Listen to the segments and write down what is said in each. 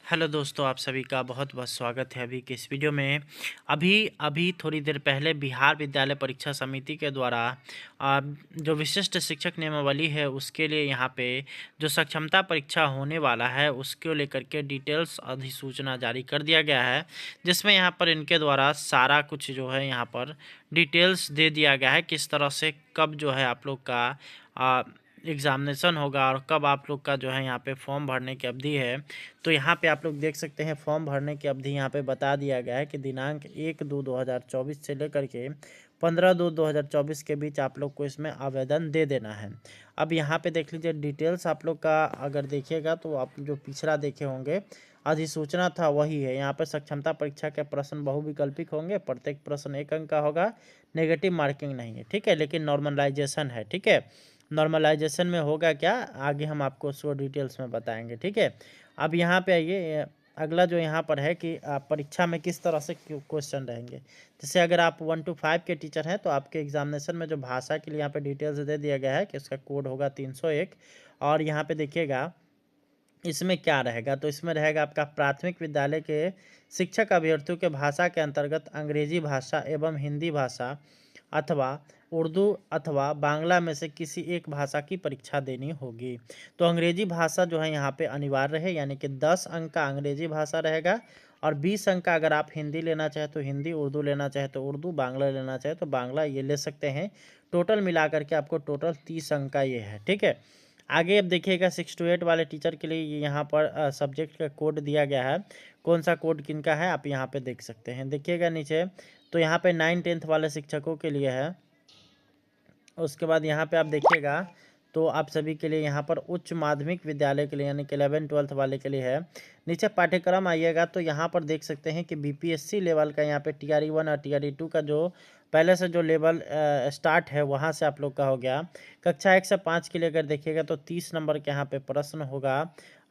Hello दोस्तों, आप सभी का बहुत बहुत स्वागत है अभी के इस वीडियो में। अभी थोड़ी देर पहले बिहार विद्यालय परीक्षा समिति के द्वारा जो विशिष्ट शिक्षक नियमावली है उसके लिए यहाँ पे जो सक्षमता परीक्षा होने वाला है उसको लेकर के डिटेल्स अधिसूचना जारी कर दिया गया है, जिसमें यहाँ पर इनके द्वारा सारा कुछ जो है यहाँ पर डिटेल्स दे दिया गया है, किस तरह से कब जो है आप लोग का एग्ज़ामिनेशन होगा और कब आप लोग का जो है यहाँ पे फॉर्म भरने की अवधि है। तो यहाँ पे आप लोग देख सकते हैं फॉर्म भरने की अवधि यहाँ पे बता दिया गया है कि दिनांक 1/2/2024 से लेकर के 15/2/2024 के बीच आप लोग को इसमें आवेदन दे देना है। अब यहाँ पे देख लीजिए डिटेल्स आप लोग का अगर देखिएगा तो आप जो पिछला देखे होंगे अधिसूचना था वही है। यहाँ पे सक्षमता परीक्षा के प्रश्न बहुविकल्पिक होंगे, प्रत्येक प्रश्न 1 अंक का होगा, नेगेटिव मार्किंग नहीं है, ठीक है, लेकिन नॉर्मलाइजेशन है, ठीक है। नॉर्मलाइजेशन में होगा क्या, आगे हम आपको उसको डिटेल्स में बताएंगे, ठीक है। अब यहाँ पे आइए, अगला जो यहाँ पर है कि परीक्षा में किस तरह से क्वेश्चन रहेंगे। जैसे अगर आप 1 to 5 के टीचर हैं तो आपके एग्जामिनेशन में जो भाषा के लिए यहाँ पे डिटेल्स दे दिया गया है कि उसका कोड होगा 301। और यहाँ पे देखिएगा इसमें क्या रहेगा, तो इसमें रहेगा आपका प्राथमिक विद्यालय के शिक्षक अभ्यर्थियों के भाषा के अंतर्गत अंग्रेजी भाषा एवं हिंदी भाषा अथवा उर्दू अथवा बांग्ला में से किसी एक भाषा की परीक्षा देनी होगी। तो अंग्रेजी भाषा जो है यहाँ पे अनिवार्य है, यानी कि 10 अंक का अंग्रेजी भाषा रहेगा और 20 अंक का अगर आप हिंदी लेना चाहे तो हिंदी, उर्दू लेना चाहे तो उर्दू, बांग्ला लेना चाहे तो बांग्ला, ये ले सकते हैं। टोटल मिला करके आपको टोटल 30 अंक का ये है, ठीक है। आगे अब देखिएगा 6 to 8 वाले टीचर के लिए यहाँ पर सब्जेक्ट का कोड दिया गया है। कौन सा कोड किनका है आप यहाँ पे देख सकते हैं, देखिएगा नीचे। तो यहाँ पे 9-10 वाले शिक्षकों के लिए है। उसके बाद यहाँ पे आप देखिएगा तो आप सभी के लिए यहाँ पर उच्च माध्यमिक विद्यालय के लिए यानी कि 11-12 वाले के लिए है। नीचे पाठ्यक्रम आइएगा तो यहाँ पर देख सकते हैं कि बीपीएससी लेवल का यहाँ पे TRE 1 और TRE 2 का जो पहले से जो लेवल स्टार्ट है वहाँ से आप लोग का हो गया। कक्षा 1 से 5 के लिए अगर देखिएगा तो 30 नंबर के यहाँ पे प्रश्न होगा।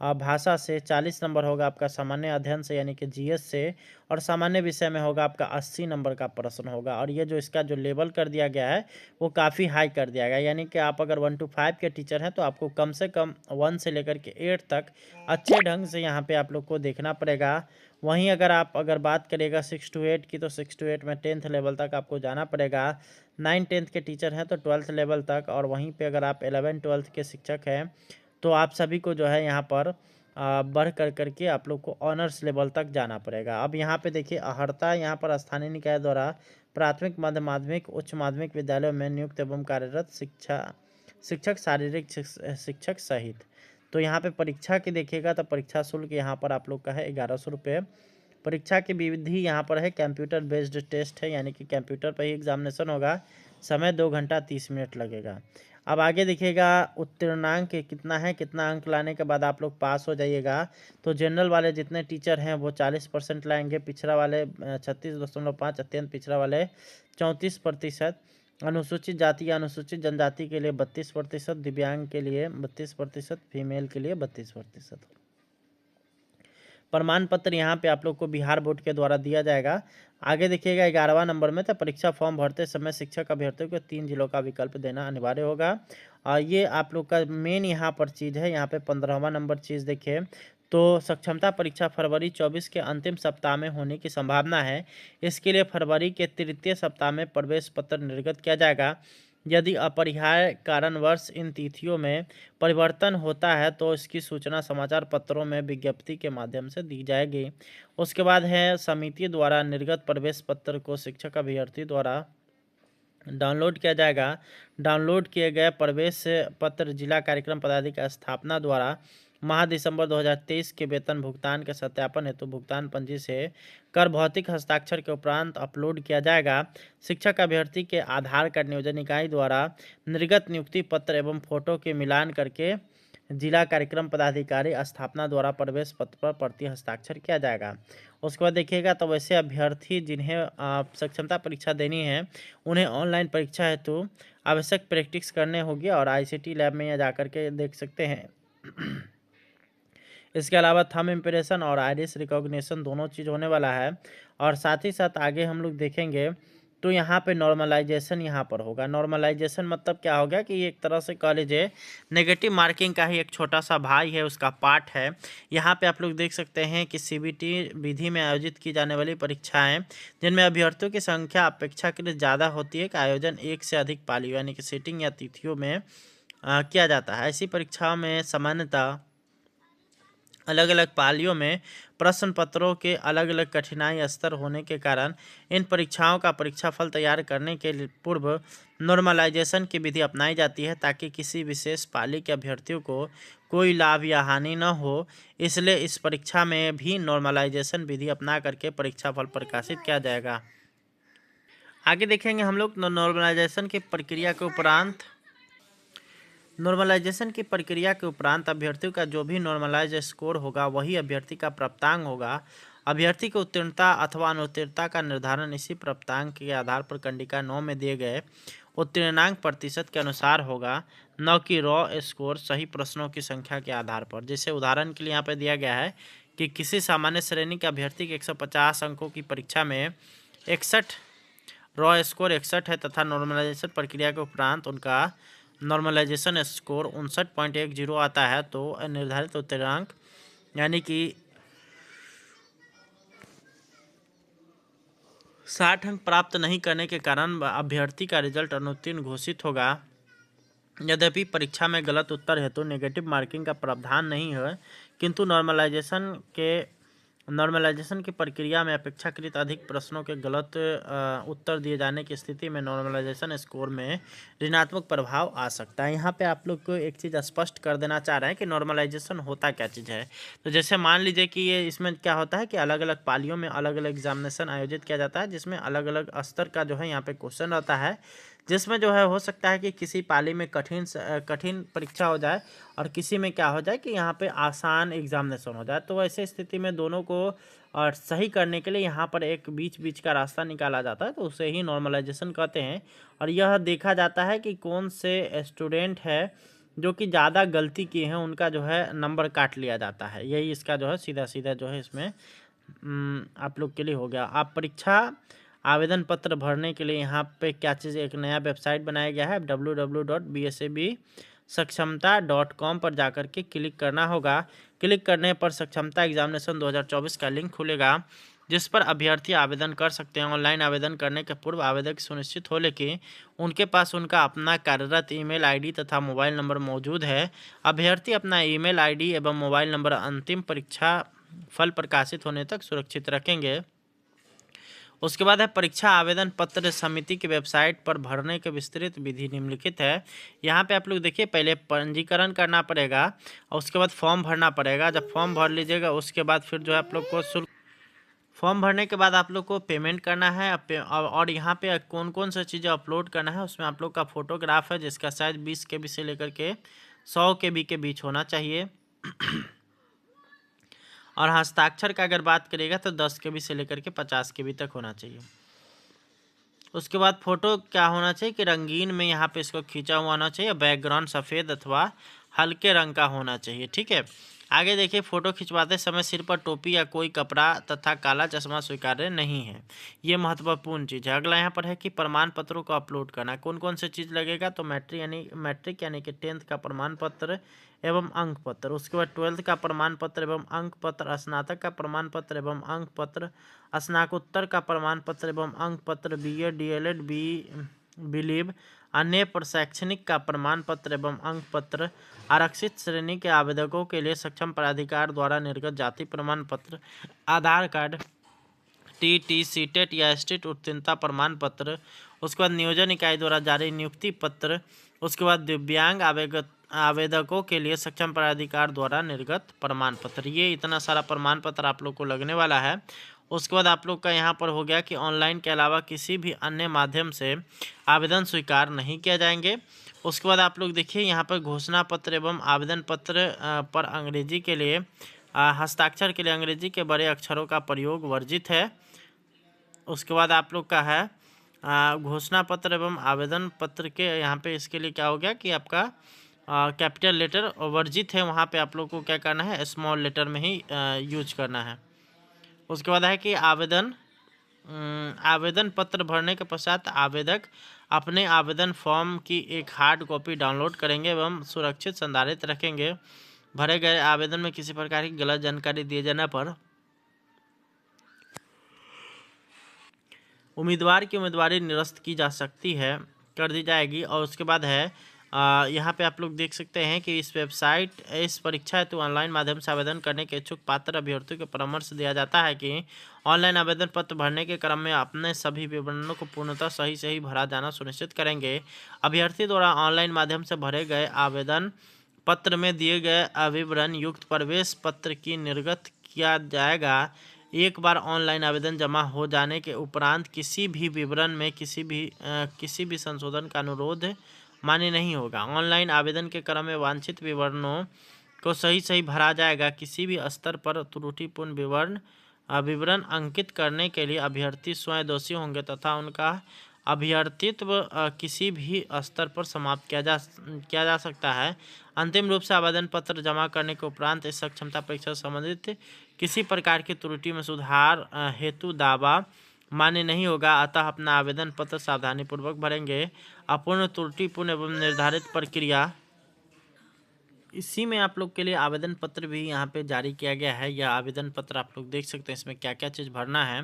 भाषा से 40 नंबर होगा आपका, सामान्य अध्ययन से यानी कि जीएस से, और सामान्य विषय में होगा आपका 80 नंबर का प्रश्न होगा। और ये जो इसका जो लेवल कर दिया गया है वो काफ़ी हाई कर दिया गया है, यानी कि आप अगर 1 to 5 के टीचर हैं तो आपको कम से कम 1 से लेकर के 8 तक अच्छे ढंग से यहाँ पे आप लोग को देखना पड़ेगा। वहीं अगर बात करेगा 6 to 8 की, तो 6 to 8 में 10th लेवल तक आपको जाना पड़ेगा। 9-10 के टीचर हैं तो 12th लेवल तक, और वहीं पे अगर आप 11-12 के शिक्षक हैं तो आप सभी को जो है यहाँ पर बढ़ करके आप लोग को ऑनर्स लेवल तक जाना पड़ेगा। अब यहाँ पे देखिए अहर्ता यहाँ पर स्थानीय निकाय द्वारा प्राथमिक, मध्य माध्यमिक, उच्च माध्यमिक विद्यालयों में नियुक्त एवं कार्यरत शिक्षक, शारीरिक शिक्षक सहित। तो यहाँ पे परीक्षा की देखिएगा तो परीक्षा शुल्क यहाँ पर आप लोग का है 1100 रुपये। परीक्षा की विधि यहाँ पर है कंप्यूटर बेस्ड टेस्ट है, यानी कि कंप्यूटर पर ही एग्जामिनेशन होगा। समय 2 घंटा 30 मिनट लगेगा। अब आगे देखिएगा उत्तीर्णांक कितना है, कितना अंक लाने के बाद आप लोग पास हो जाइएगा। तो जनरल वाले जितने टीचर हैं वो 40% लाएंगे, पिछड़ा वाले 36.5, अत्यंत पिछड़ा वाले 34%, अनुसूचित जाति या अनुसूचित जनजाति के लिए 32%, दिव्यांग के लिए 32%, फीमेल के लिए 32%। प्रमाण पत्र यहाँ पे आप लोग को बिहार बोर्ड के द्वारा दिया जाएगा। आगे देखिएगा 11वां नंबर में, तो परीक्षा फॉर्म भरते समय शिक्षक अभ्यर्थियों को 3 जिलों का विकल्प देना अनिवार्य होगा। और ये आप लोग का मेन यहाँ पर चीज़ है। यहाँ पे 15वां नंबर चीज़ देखिए, तो सक्षमता परीक्षा फरवरी 24 के अंतिम सप्ताह में होने की संभावना है। इसके लिए फरवरी के तृतीय सप्ताह में प्रवेश पत्र निर्गत किया जाएगा। यदि अपरिहार्य कारणवश इन तिथियों में परिवर्तन होता है तो इसकी सूचना समाचार पत्रों में विज्ञप्ति के माध्यम से दी जाएगी। उसके बाद है समिति द्वारा निर्गत प्रवेश पत्र को शिक्षक अभ्यर्थी द्वारा डाउनलोड किया जाएगा। डाउनलोड किए गए प्रवेश पत्र जिला कार्यक्रम पदाधिकारी स्थापना द्वारा माह दिसंबर 2023 के वेतन भुगतान के सत्यापन हेतु भुगतान पंजी से कर भौतिक हस्ताक्षर के उपरांत अपलोड किया जाएगा। शिक्षक अभ्यर्थी के आधार कार्ड नियोजन इकाई द्वारा निर्गत नियुक्ति पत्र एवं फोटो के मिलान करके जिला कार्यक्रम पदाधिकारी स्थापना द्वारा प्रवेश पत्र पर प्रति हस्ताक्षर किया जाएगा। उसके बाद देखिएगा तो वैसे अभ्यर्थी जिन्हें सक्षमता परीक्षा देनी है उन्हें ऑनलाइन परीक्षा हेतु आवश्यक प्रैक्टिस करने होगी और ICT लैब में यहाँ जा कर के देख सकते हैं। इसके अलावा थंब इम्प्रेशन और आइरिस रिकॉग्निशन दोनों चीज़ होने वाला है। और साथ ही साथ आगे हम लोग देखेंगे तो यहाँ पे नॉर्मलाइजेशन यहाँ पर होगा। नॉर्मलाइजेशन मतलब क्या हो गया कि ये एक तरह से कह लीजिए नेगेटिव मार्किंग का ही एक छोटा सा भाई है, उसका पार्ट है। यहाँ पे आप लोग देख सकते हैं कि सीबीटी विधि में आयोजित की जाने वाली परीक्षाएं जिनमें अभ्यर्थियों की संख्या अपेक्षाकृत ज़्यादा होती है, का आयोजन एक से अधिक पालियों यानी कि सीटिंग या तिथियों में किया जाता है। ऐसी परीक्षाओं में सामान्यतः अलग अलग पालियों में प्रश्न पत्रों के अलग अलग कठिनाई स्तर होने के कारण इन परीक्षाओं का परीक्षाफल तैयार करने के पूर्व नॉर्मलाइजेशन की विधि अपनाई जाती है, ताकि किसी विशेष पाली के अभ्यर्थियों को कोई लाभ या हानि न हो। इसलिए इस परीक्षा में भी नॉर्मलाइजेशन विधि अपना करके परीक्षाफल प्रकाशित किया जाएगा। आगे देखेंगे हम लोग नॉर्मलाइजेशन की प्रक्रिया के उपरांत अभ्यर्थी का जो भी नॉर्मलाइज स्कोर होगा वही अभ्यर्थी का प्राप्तांक होगा। अभ्यर्थी की उत्तीर्णता अथवा अनुत्तीर्णता का निर्धारण इसी प्राप्तांक के आधार पर कंडिका 9 में दिए गए उत्तीर्णांक प्रतिशत के अनुसार होगा, न कि रॉ स्कोर सही प्रश्नों की संख्या के आधार पर। जैसे उदाहरण के लिए यहाँ पे दिया गया है कि किसी सामान्य श्रेणी के अभ्यर्थी के 150 अंकों की परीक्षा में 61 रॉ स्कोर 61 है तथा नॉर्मलाइजेशन प्रक्रिया के उपरांत उनका नॉर्मलाइजेशन स्कोर 59.10 आता है, तो निर्धारित उत्तीर्णांक यानी कि 60 अंक प्राप्त नहीं करने के कारण अभ्यर्थी का रिजल्ट अनुत्तीर्ण घोषित होगा। यद्यपि परीक्षा में गलत उत्तर हेतु नेगेटिव मार्किंग का प्रावधान नहीं है, किंतु नॉर्मलाइजेशन की प्रक्रिया में अपेक्षाकृत अधिक प्रश्नों के गलत उत्तर दिए जाने की स्थिति में नॉर्मलाइजेशन स्कोर में ऋणात्मक प्रभाव आ सकता है। यहाँ पे आप लोग को एक चीज़ स्पष्ट कर देना चाह रहे हैं कि नॉर्मलाइजेशन होता क्या चीज़ है। तो जैसे मान लीजिए कि ये इसमें क्या होता है कि अलग अलग पालियों में अलग अलग एग्जामिनेशन आयोजित किया जाता है, जिसमें अलग अलग स्तर का जो है यहाँ पे क्वेश्चन रहता है, जिसमें जो है हो सकता है कि किसी पाली में कठिन परीक्षा हो जाए और किसी में क्या हो जाए कि यहाँ पे आसान एग्जामिनेशन हो जाए। तो ऐसे स्थिति में दोनों को और सही करने के लिए यहाँ पर एक बीच का रास्ता निकाला जाता है, तो उसे ही नॉर्मलाइजेशन कहते हैं। और यह देखा जाता है कि कौन से स्टूडेंट है जो कि ज़्यादा गलती किए हैं उनका जो है नंबर काट लिया जाता है। यही इसका जो है सीधा जो है इसमें आप लोग के लिए हो गया। आप परीक्षा आवेदन पत्र भरने के लिए यहाँ पे क्या चीज़ एक नया वेबसाइट बनाया गया है, www.bsabsakshamta.com पर जाकर के क्लिक करना होगा। क्लिक करने पर सक्षमता एग्जामिनेशन 2024 का लिंक खुलेगा, जिस पर अभ्यर्थी आवेदन कर सकते हैं। ऑनलाइन आवेदन करने के पूर्व आवेदक सुनिश्चित हो ले कि उनके पास उनका अपना कार्यरत ईमेल आईडी तथा मोबाइल नंबर मौजूद है। अभ्यर्थी अपना ईमेल आईडी एवं मोबाइल नंबर अंतिम परीक्षा फल प्रकाशित होने तक सुरक्षित रखेंगे। उसके बाद है परीक्षा आवेदन पत्र समिति की वेबसाइट पर भरने के विस्तृत विधि निम्नलिखित है। यहाँ पे आप लोग देखिए, पहले पंजीकरण करना पड़ेगा और उसके बाद फॉर्म भरना पड़ेगा। जब फॉर्म भर लीजिएगा उसके बाद फिर जो है आप लोग को शुल्क, फॉर्म भरने के बाद आप लोग को पेमेंट करना है। और यहाँ पे कौन कौन सी चीज़ें अपलोड करना है, उसमें आप लोग का फोटोग्राफ है जिसका साइज 20 KB से लेकर के 100 KB के बीच होना चाहिए। और हस्ताक्षर का अगर बात करेगा तो 10 KB से लेकर के 50 KB तक होना चाहिए। उसके बाद फोटो क्या होना चाहिए कि रंगीन में यहाँ पे इसको खींचा हुआ होना चाहिए, बैकग्राउंड सफ़ेद अथवा हल्के रंग का होना चाहिए। ठीक है, आगे देखिए, फ़ोटो खिंचवाते समय सिर पर टोपी या कोई कपड़ा तथा काला चश्मा स्वीकार्य नहीं है। ये महत्वपूर्ण चीज़ है। अगला यहाँ पर है कि प्रमाण पत्रों को अपलोड करना। कौन कौन से चीज़ लगेगा, तो मैट्रिक यानी कि 10th का प्रमाण पत्र एवं अंक पत्र। उसके बाद 12th का प्रमाण पत्र एवं अंक पत्र, स्नातक का प्रमाण पत्र एवं अंक पत्र, स्नातकोत्तर का प्रमाण पत्र एवं अंक पत्र, BA DLED बिलीव अन्य प्रशैक्षणिक का प्रमाण पत्र एवं अंक पत्र, आरक्षित श्रेणी के आवेदकों के लिए सक्षम प्राधिकार द्वारा निर्गत जाति प्रमाण पत्र, आधार कार्ड, TT सीटेट या स्टेट उत्तीर्णता प्रमाण पत्र। उसके बाद नियोजन इकाई द्वारा जारी नियुक्ति पत्र। उसके बाद दिव्यांग आवेदकों के लिए सक्षम प्राधिकार द्वारा निर्गत प्रमाण पत्र। ये इतना सारा प्रमाण पत्र आप लोग को लगने वाला है। उसके बाद आप लोग का यहाँ पर हो गया कि ऑनलाइन के अलावा किसी भी अन्य माध्यम से आवेदन स्वीकार नहीं किया जाएंगे। उसके बाद आप लोग देखिए, यहाँ पर घोषणा पत्र एवं आवेदन पत्र पर अंग्रेजी के लिए हस्ताक्षर के लिए अंग्रेजी के बड़े अक्षरों का प्रयोग वर्जित है। उसके बाद आप लोग का है घोषणा पत्र एवं आवेदन पत्र के यहाँ पे इसके लिए क्या हो गया कि आपका कैपिटल लेटर वर्जित है। वहाँ पे आप लोग को क्या करना है, स्मॉल लेटर में ही यूज करना है। उसके बाद है कि आवेदन आवेदन पत्र भरने के पश्चात आवेदक अपने आवेदन फॉर्म की एक हार्ड कॉपी डाउनलोड करेंगे एवं सुरक्षित संधारित रखेंगे। भरे गए आवेदन में किसी प्रकार की गलत जानकारी दिए जाने पर उम्मीदवार की उम्मीदवारी निरस्त की जा सकती है, कर दी जाएगी। और उसके बाद है यहाँ पे आप लोग देख सकते हैं कि इस परीक्षा हेतु ऑनलाइन माध्यम से आवेदन करने के इच्छुक पात्र अभ्यर्थियों को परामर्श दिया जाता है कि ऑनलाइन आवेदन पत्र भरने के क्रम में अपने सभी विवरणों को पूर्णतः सही भरा जाना सुनिश्चित करेंगे। अभ्यर्थी द्वारा ऑनलाइन माध्यम से भरे गए आवेदन पत्र में दिए गए विवरण युक्त प्रवेश पत्र की निर्गत किया जाएगा। एक बार ऑनलाइन आवेदन जमा हो जाने के उपरांत किसी भी विवरण में किसी भी संशोधन का अनुरोध मान्य नहीं होगा। ऑनलाइन आवेदन के क्रम में वांछित विवरणों को सही भरा जाएगा। किसी भी स्तर पर त्रुटिपूर्ण विवरण अंकित करने के लिए अभ्यर्थी स्वयं दोषी होंगे तथा उनका अभ्यर्थित्व किसी भी स्तर पर समाप्त किया जा सकता है। अंतिम रूप से आवेदन पत्र जमा करने के उपरांत इस सक्षमता परीक्षा से संबंधित किसी प्रकार की त्रुटि में सुधार हेतु दावा मान्य नहीं होगा। अतः अपना आवेदन पत्र सावधानीपूर्वक भरेंगे। अपूर्ण त्रुटिपूर्ण एवं निर्धारित प्रक्रिया इसी में आप लोग के लिए आवेदन पत्र भी यहाँ पे जारी किया गया है। यह आवेदन पत्र आप लोग देख सकते हैं, इसमें क्या क्या चीज़ भरना है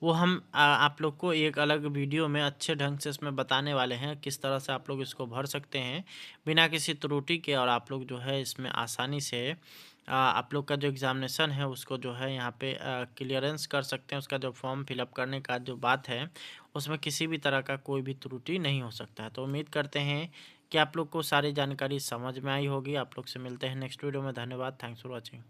वो हम आप लोग को एक अलग वीडियो में अच्छे ढंग से इसमें बताने वाले हैं, किस तरह से आप लोग इसको भर सकते हैं बिना किसी त्रुटि के। और आप लोग जो है इसमें आसानी से आप लोग का जो एग्ज़ामिनेशन है उसको जो है यहाँ पे क्लियरेंस कर सकते हैं। उसका जो फॉर्म फिलअप करने का जो बात है उसमें किसी भी तरह का कोई भी त्रुटि नहीं हो सकता है। तो उम्मीद करते हैं कि आप लोग को सारी जानकारी समझ में आई होगी। आप लोग से मिलते हैं नेक्स्ट वीडियो में। धन्यवाद। Thanks for watching.